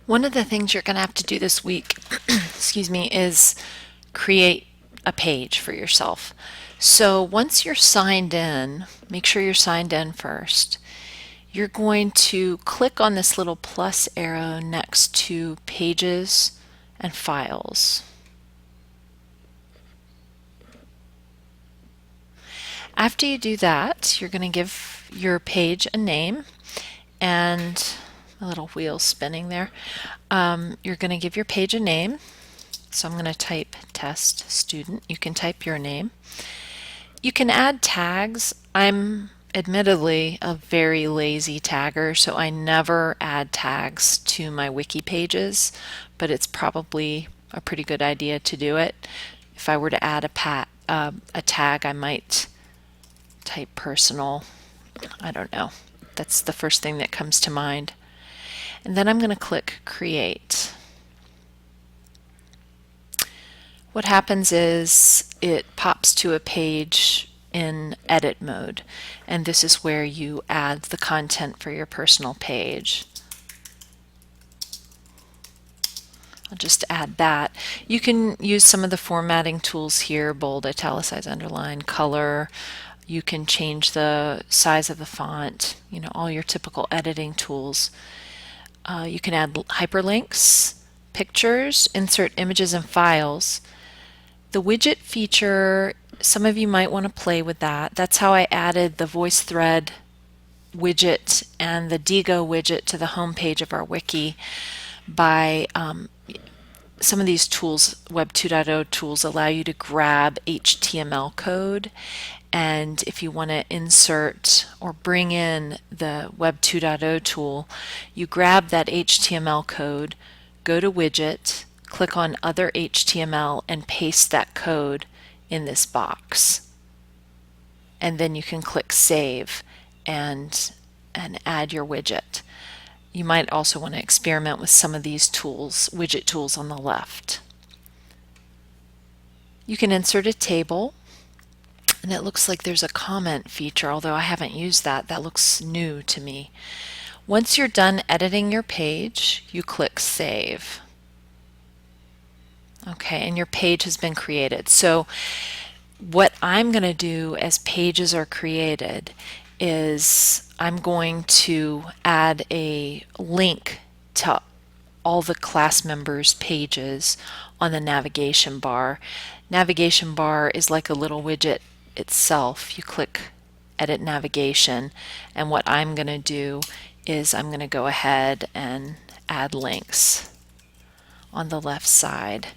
One of the things you're going to have to do this week, excuse me, is create a page for yourself. So once you're signed in, make sure you're signed in first. You're going to click on this little plus arrow next to Pages and Files. After you do that, you're going to give your page a name, and a little wheel spinning there. You're going to give your page a name. So I'm going to type test student. You can type your name. You can add tags. I'm admittedly a very lazy tagger, so I never add tags to my wiki pages, but it's probably a pretty good idea to do it. If I were to add a tag, I might type personal. I don't know. That's the first thing that comes to mind. And then I'm going to click create. What happens is it pops to a page in edit mode, and this is where you add the content for your personal page. I'll just add that. You can use some of the formatting tools here: bold, italicize, underline, color. You can change the size of the font, all your typical editing tools. You can add hyperlinks, pictures, insert images and files. The widget feature, some of you might want to play with that. That's how I added the VoiceThread widget and the Digo widget to the home page of our wiki by some of these tools. Web 2.0 tools allow you to grab HTML code, and if you want to insert or bring in the Web 2.0 tool, you grab that HTML code, go to widget, click on other HTML, and paste that code in this box. And then you can click save and add your widget. You might also want to experiment with some of these tools, widget tools on the left. You can insert a table, and it looks like there's a comment feature, although I haven't used that. That looks new to me. Once you're done editing your page, you click save. Okay, and your page has been created. So what I'm going to do as pages are created is I'm going to add a link to all the class members' pages on the navigation bar. Navigation bar is like a little widget itself. You click edit navigation, and what I'm going to do is I'm going to go ahead and add links on the left side.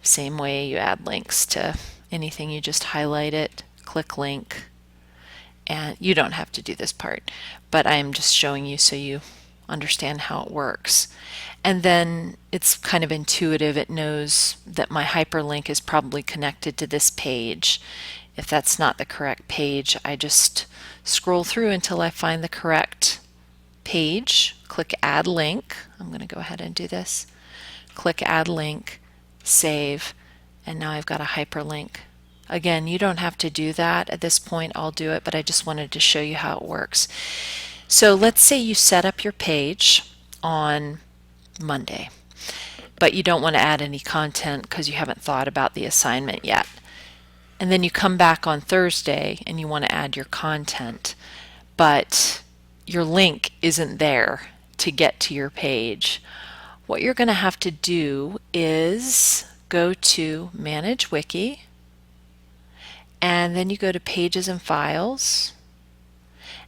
Same way you add links to anything, you just highlight it, click link, and you don't have to do this part, but I am just showing you so you understand how it works. And then it's kind of intuitive. It knows that my hyperlink is probably connected to this page. If that's not the correct page, I just scroll through until I find the correct page, click add link. I'm going to go ahead and do this. Click add link, save, and now I've got a hyperlink. Again, you don't have to do that at this point. I'll do it, but I just wanted to show you how it works. So let's say you set up your page on Monday, but you don't want to add any content because you haven't thought about the assignment yet. And then you come back on Thursday and you want to add your content, but your link isn't there to get to your page. What you're going to have to do is go to Manage Wiki, and then you go to Pages and Files,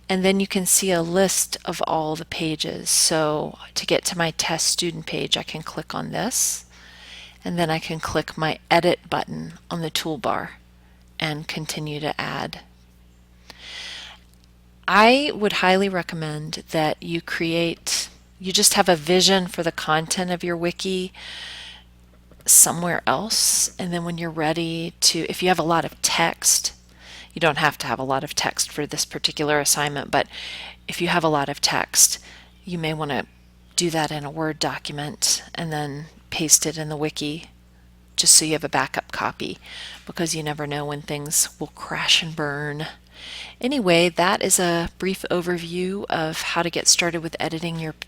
and then you can see a list of all the pages. So to get to my test student page, I can click on this, and then I can click my Edit button on the toolbar and continue to add. I would highly recommend that you just have a vision for the content of your wiki somewhere else, and then when you're ready to, if you have a lot of text, you don't have to have a lot of text for this particular assignment, but if you have a lot of text, you may want to do that in a Word document and then paste it in the wiki just so you have a backup copy, because you never know when things will crash and burn. Anyway, that is a brief overview of how to get started with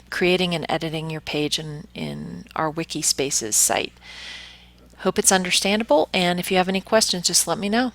creating and editing your page in our Wikispaces site. Hope it's understandable, and if you have any questions, just let me know.